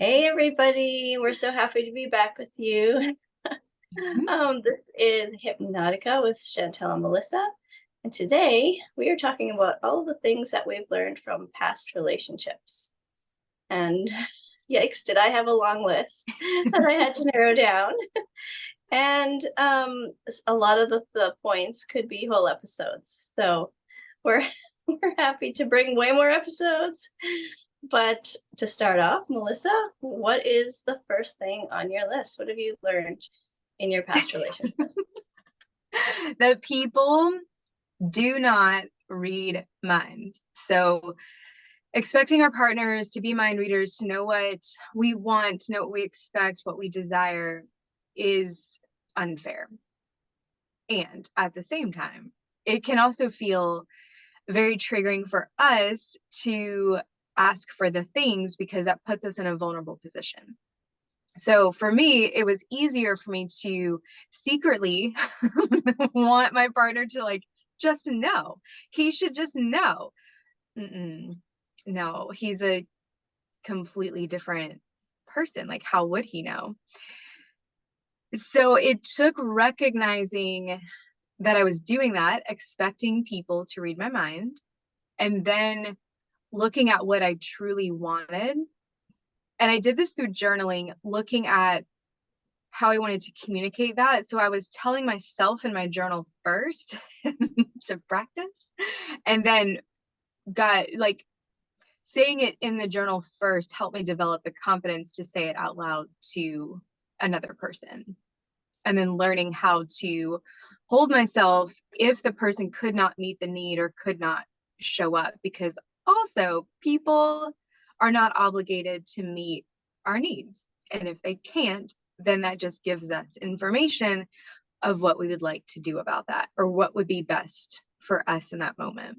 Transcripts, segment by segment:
Hey everybody, we're so happy to be back with you. Mhm. This is Hypnotica with Chantelle and Melissa, and today we are talking about all of the things that we've learned from past relationships. And yikes, did I have a long list that I had to narrow down? And a lot of the points could be whole episodes. So we're we're happy to bring way more episodes. But to start off, Melissa, what is the first thing on your list? What have you learned in your past relationship? That people do not read minds. So expecting our partners to be mind readers, to know what we want, to know what we expect, what we desire is unfair. And at the same time, it can also feel very triggering for us to ask for the things because that puts us in a vulnerable position. So for me, it was easier for me to secretly want my partner to just know. He should just know. Mm-mm. No, he's a completely different person. Like, how would he know? So it took recognizing that I was doing that, expecting people to read my mind, and then looking at what I truly wanted. And I did this through journaling, looking at how I wanted to communicate that. So I was telling myself in my journal first to practice, and then got saying it in the journal first helped me develop the confidence to say it out loud to another person. And then learning how to hold myself if the person could not meet the need or could not show up, because also people are not obligated to meet our needs. And if they can't, then that just gives us information of what we would like to do about that or what would be best for us in that moment.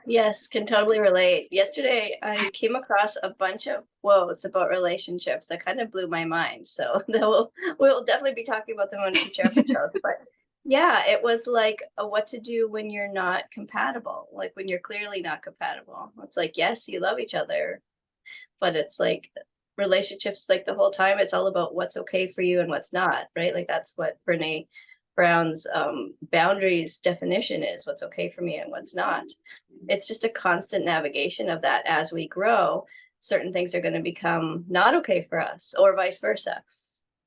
Yes, can totally relate. Yesterday, I came across a bunch of quotes about relationships that kind of blew my mind. So we'll definitely be talking about them on future episodes. But yeah, it was like what to do when you're not compatible, like when you're clearly not compatible. It's like, yes, you love each other, but it's like relationships, like the whole time it's all about what's okay for you and what's not, right? Like that's what Brene Brown's boundaries definition is: what's okay for me and what's not. It's just a constant navigation of that. As we grow, certain things are going to become not okay for us or vice versa,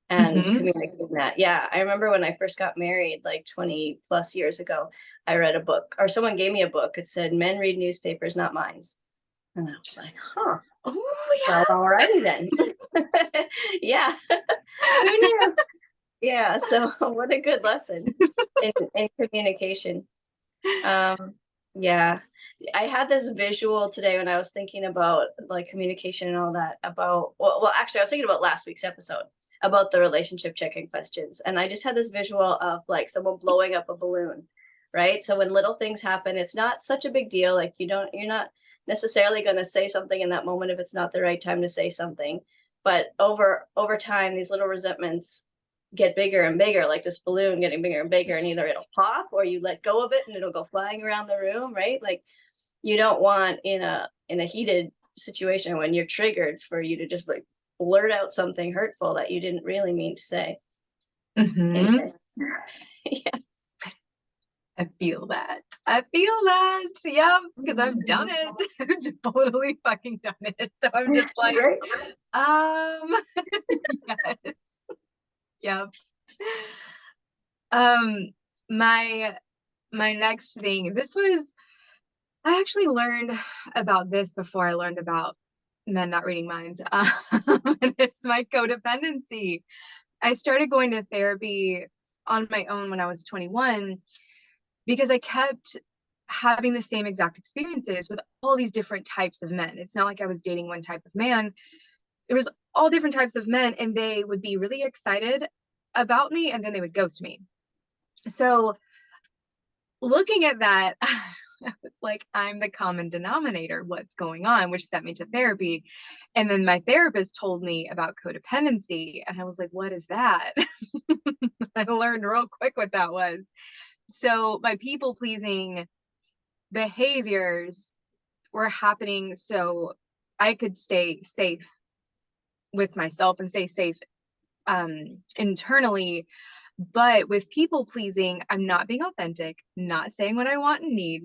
and Mm-hmm. communicating that. Yeah, I remember when I first got married like 20 plus years ago, I read a book, or someone gave me a book. It said men read newspapers, not minds. And I was like, huh. Well, Oh alrighty then. Yeah. Who knew? Yeah. So what a good lesson in communication. Um, yeah. I had this visual today when I was thinking about like communication and all that about, well, actually I was thinking about last week's episode about the relationship checking questions. And I just had this visual of like someone blowing up a balloon, right? So when little things happen, it's not such a big deal. Like you're not necessarily going to say something in that moment if it's not the right time to say something. But over time, these little resentments get bigger and bigger, like this balloon getting bigger and bigger, and either it'll pop or you let go of it and it'll go flying around the room, right? Like you don't want in a heated situation when you're triggered for you to just like blurt out something hurtful that you didn't really mean to say. And Mm-hmm. yeah. I feel that. I feel that. Yeah, because I've done it. I've just totally fucking done it. So I'm just like, Right. um, yes. Yep. Um, my my next thing, I actually learned about this before I learned about men not reading minds. And it's my codependency. I started going to therapy on my own when I was 21 because I kept having the same exact experiences with all these different types of men. It's not like I was dating one type of man. There was all different types of men, and they would be really excited about me and then they would ghost me. So looking at that, it's like I'm the common denominator. What's going on? Which sent me to therapy. And then my therapist told me about codependency. And I was like, what is that? I learned real quick what that was. So my people pleasing behaviors were happening so I could stay safe with myself and stay safe internally. But with people pleasing, I'm not being authentic, not saying what I want and need,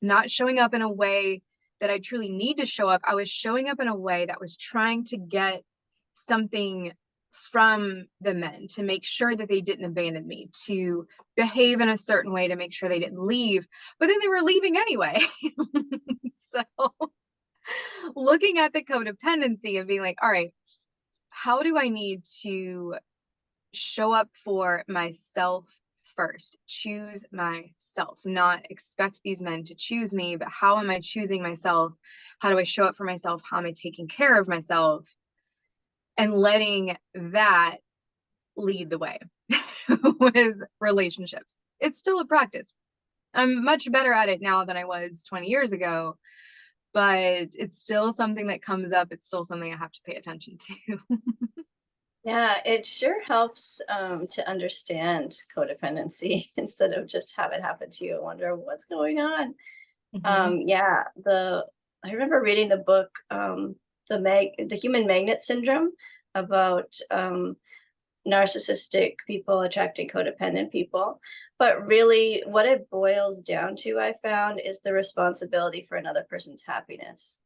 not showing up in a way that I truly need to show up. I was showing up in a way that was trying to get something from the men to make sure that they didn't abandon me, to behave in a certain way to make sure they didn't leave, but then they were leaving anyway. So looking at the codependency and being like, all right, how do I need to show up for myself first, choose myself, not expect these men to choose me, but how am I choosing myself? How do I show up for myself? How am I taking care of myself? And letting that lead the way with relationships. It's still a practice. I'm much better at it now than I was 20 years ago, but it's still something that comes up. It's still something I have to pay attention to. Yeah, it sure helps to understand codependency instead of just have it happen to you and wonder what's going on. Mm-hmm. Yeah, I remember reading the book, the Human Magnet Syndrome, about narcissistic people attracting codependent people. But really, what it boils down to, I found, is the responsibility for another person's happiness.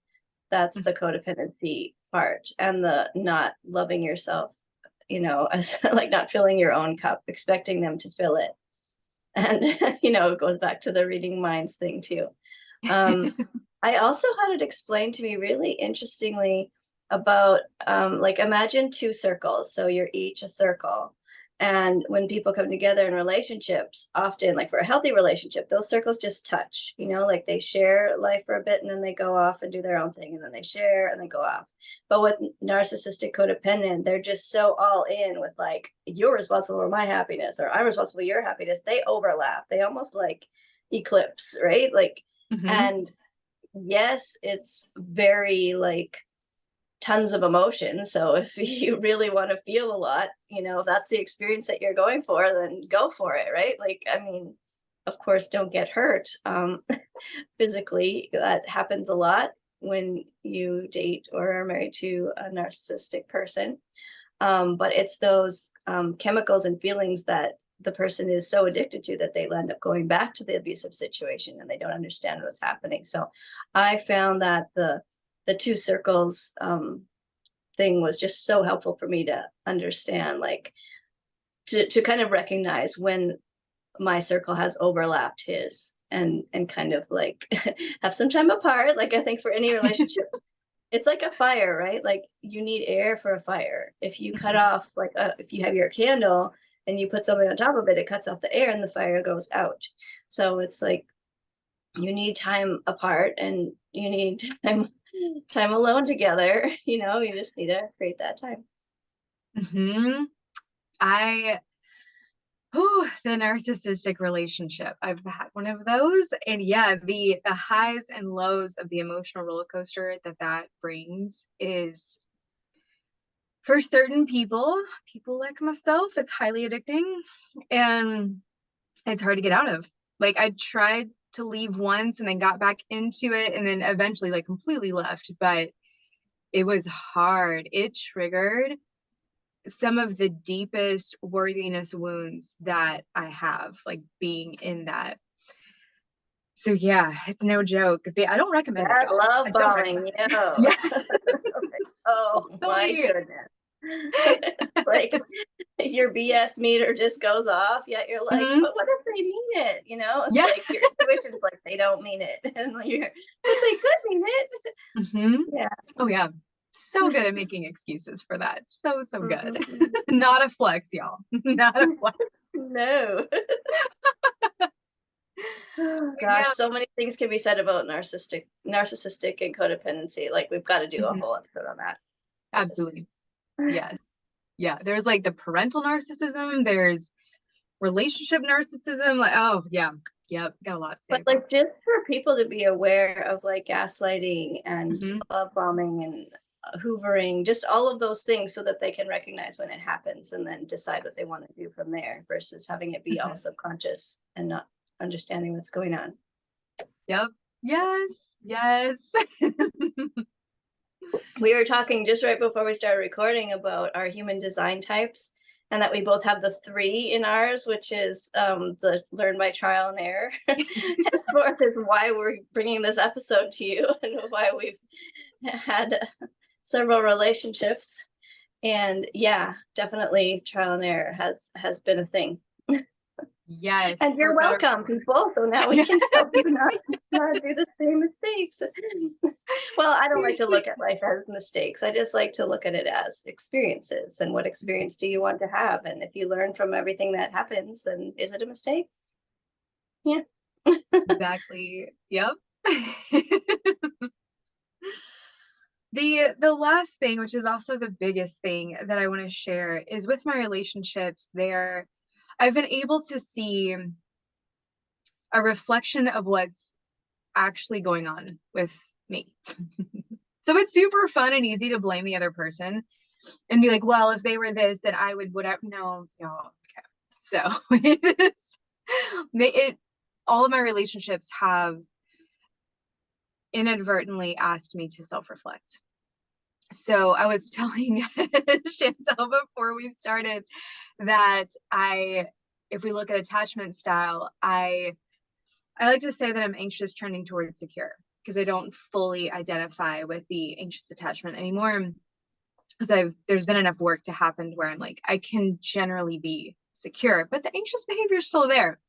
That's the codependency part, and the not loving yourself, as like not filling your own cup, expecting them to fill it. And, it goes back to the reading minds thing too. Um, I also had it explained to me really interestingly about, like, imagine two circles. So you're each a circle. And when people come together in relationships, often, like for a healthy relationship, those circles just touch, like they share life for a bit and then they go off and do their own thing and then they share and then go off. But with narcissistic codependent, they're just so all in with like, you're responsible for my happiness or I'm responsible for your happiness. They overlap. They almost like eclipse, right? Like, Mm-hmm. and yes, it's very like tons of emotions. So if you really want to feel a lot, if that's the experience that you're going for, then go for it, right? Like, I mean, of course, don't get hurt physically. That happens a lot when you date or are married to a narcissistic person. But it's those chemicals and feelings that the person is so addicted to that they end up going back to the abusive situation and they don't understand what's happening. So I found that the two circles thing was just so helpful for me to understand, like to kind of recognize when my circle has overlapped his and kind of like have some time apart. Like I think for any relationship, it's like a fire, right? Like you need air for a fire. If you cut off, like if you have your candle and you put something on top of it, it cuts off the air and the fire goes out. So it's like you need time apart and you need time alone together. You just need to create that time. Mm-hmm. The narcissistic relationship. I've had one of those. And yeah, the highs and lows of the emotional roller coaster that brings is, for certain people like myself, it's highly addicting and it's hard to get out of. Like I tried to leave once and then got back into it and then eventually like completely left, but it was hard. It triggered some of the deepest worthiness wounds that I have, like being in that. So yeah, it's no joke. I don't recommend it, That y'all. I love don't bombing, recommend it. Yeah, Oh my totally. goodness. Like your BS meter just goes off, yet you're like, Mhm. but what if they mean it? It's Yeah. like your intuition's like they don't mean it. And you're, but they could mean it. Hmm. Yeah. Oh yeah. So good at making excuses for that. So good. Mhm. Not a flex, y'all. Not a flex. No. Oh, gosh, Yeah. so many things can be said about narcissistic and codependency. Like we've got to do a Mhm. whole episode on that. Absolutely. Yes. Yeah. There's like the parental narcissism. There's relationship narcissism. Like, oh yeah. Yep. Got a lot to say But about like just for people to be aware of like gaslighting it. and Hmm. love bombing and hoovering, just all of those things so that they can recognize when it happens and then decide what they Yes. want to do from there versus having it be all Hmm. subconscious and not understanding what's going on. Yep. Yes. Yes. we were talking just right before we started recording about our human design types, and that we both have the 3 in ours, which is the learn by trial and error. Henceforth is why we're bringing this episode to you and why we've had several relationships. And yeah, definitely trial and error has been a thing. Yes, And you're for better. welcome, people. So now we can help you not do the same mistakes. Well, I don't like to look at life as mistakes. I just like to look at it as experiences. And what experience do you want to have? And if you learn from everything that happens, then is it a mistake? Yeah. Exactly. Yep. The last thing, which is also the biggest thing that I want to share, is with my relationships. I've been able to see a reflection of what's actually going on with me. So it's super fun and easy to blame the other person and be like, well, if they were this, then I would whatever. No, okay. So all of my relationships have inadvertently asked me to self-reflect. So I was telling Chantelle before we started that if we look at attachment style, I like to say that I'm anxious trending towards secure, because I don't fully identify with the anxious attachment anymore, because there's been enough work to happen where I'm like, I can generally be secure, but the anxious behavior is still there.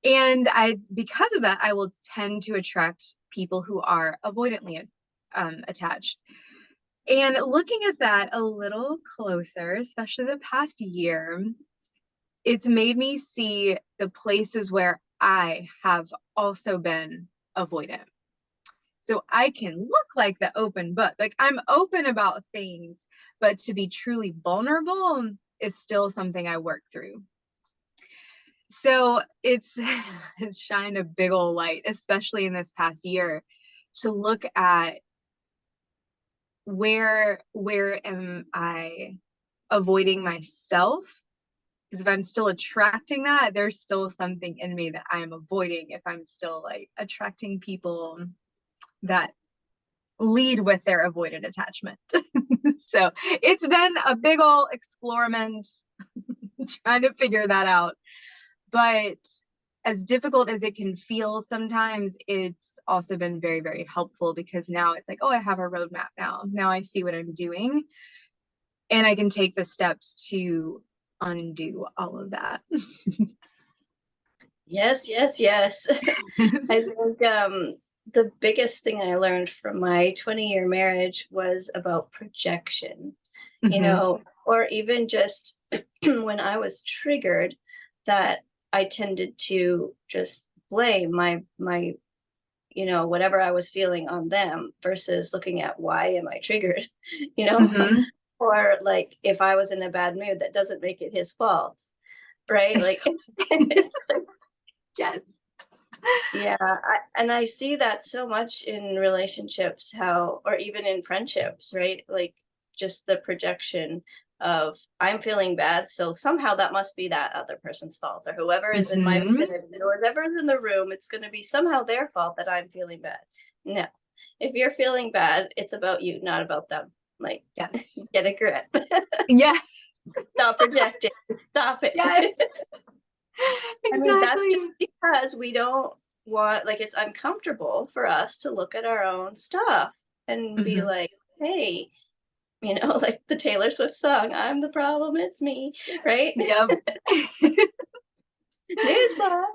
And because of that, I will tend to attract people who are avoidantly attached. And looking at that a little closer, especially the past year, it's made me see the places where I have also been avoidant. So I can look like the open book, like I'm open about things, but to be truly vulnerable is still something I work through. So it's shined a big old light, especially in this past year, to look at where am I avoiding myself? Because if I'm still attracting that, there's still something in me that I am avoiding if I'm still like attracting people that lead with their avoided attachment. So it's been a big old experiment trying to figure that out. But as difficult as it can feel sometimes, it's also been very, very helpful, because now it's like, oh, I have a roadmap now. Now I see what I'm doing, and I can take the steps to undo all of that. Yes, yes, yes. I think the biggest thing I learned from my 20-year marriage was about projection, or even just when I was triggered, that I tended to just blame my whatever I was feeling on them versus looking at why am I triggered, you know? Or like if I was in a bad mood, that doesn't make it his fault, right? Like it's like, Yes. yeah, and I see that so much in relationships, or even in friendships, right? Like just the projection of I'm feeling bad, so somehow that must be that other person's fault, or whoever is in my vicinity, or whoever's in the room, it's going to be somehow their fault that I'm feeling bad. No, if you're feeling bad, it's about you, not about them. Like, Yes. get a grip. Yeah. Stop projecting. Stop it. Yes. Exactly. I mean, that's just because we don't want, like, it's uncomfortable for us to look at our own stuff and be like, hey, like the Taylor Swift song, I'm the problem, it's me, right? Yep. Newsflash.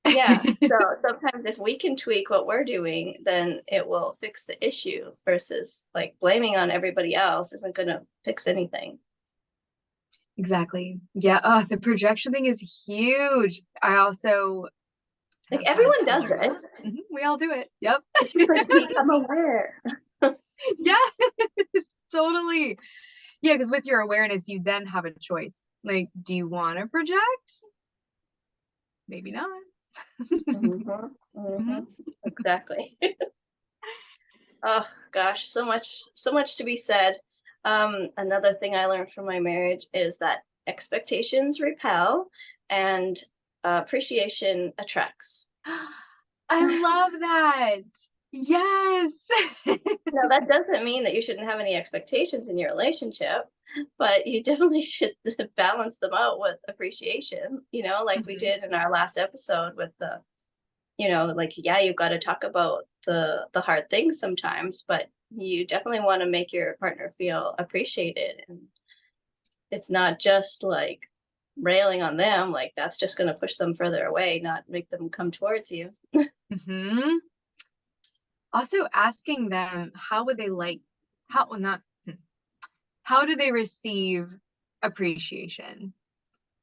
Yeah. So sometimes if we can tweak what we're doing, then it will fix the issue, versus like blaming on everybody else isn't going to fix anything. Exactly. Yeah. Oh, the projection thing is huge. I also Like everyone does it. We all do it. Yep. It's just like become aware. Yeah. Totally. Yeah, because with your awareness, you then have a choice. Like, do you want to project? Maybe not. Exactly. Oh gosh, so much to be said. Another thing I learned from my marriage is that expectations repel and appreciation attracts. I love that. Yes. Now, that doesn't mean that you shouldn't have any expectations in your relationship, but you definitely should balance them out with appreciation, like we Mhm. did in our last episode with like, yeah, you've got to talk about the hard things sometimes, but you definitely want to make your partner feel appreciated. And it's not just like railing on them, like that's just going to push them further away, not make them come towards you. Mhm. Also asking them how would they like how well, not how do they receive appreciation?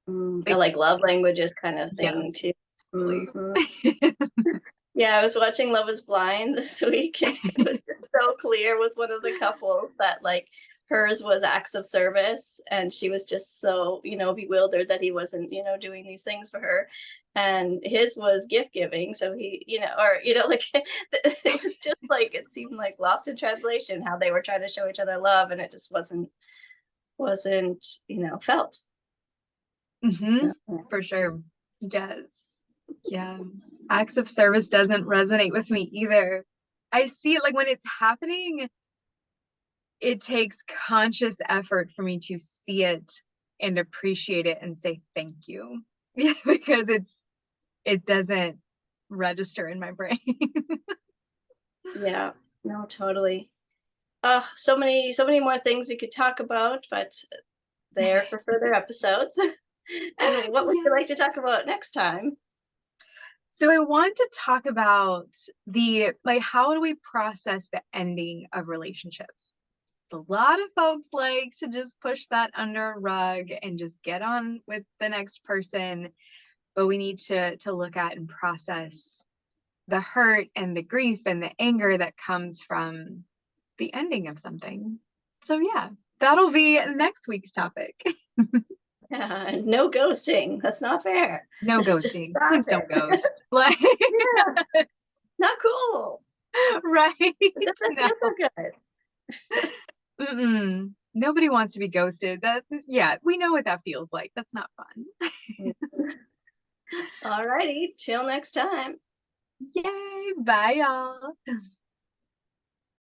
A Like, like love languages kind of yeah, thing too. totally. Mhm. Yeah, I was watching Love is Blind this week, and it was just so clear with one of the couples that like hers was acts of service, and she was just so, bewildered that he wasn't, doing these things for her. And his was gift giving. So he, or, like it was just like it seemed like lost in translation how they were trying to show each other love, and it just wasn't, felt. Hmm. Yeah. For sure. Yes. Yeah. Acts of service doesn't resonate with me either. I see it like when it's happening, it takes conscious effort for me to see it and appreciate it and say thank you. Yeah, because it doesn't register in my brain. Yeah. No, totally. So many more things we could talk about, but they're for further episodes. And what would you Yeah. like to talk about next time? So I want to talk about the like how do we process the ending of relationships? A lot of folks like to just push that under a rug and just get on with the next person, but we need to look at and process the hurt and the grief and the anger that comes from the ending of something. So yeah, that'll be next week's topic. Yeah, no ghosting. That's not fair. No Just ghosting. stop Please don't it. ghost. Like, Yeah, not cool. right? It doesn't No. feel so good. Mm-mm. Nobody wants to be ghosted. That, yeah, we know what that feels like. That's not fun. All righty. Till next time. Yay. Bye, y'all.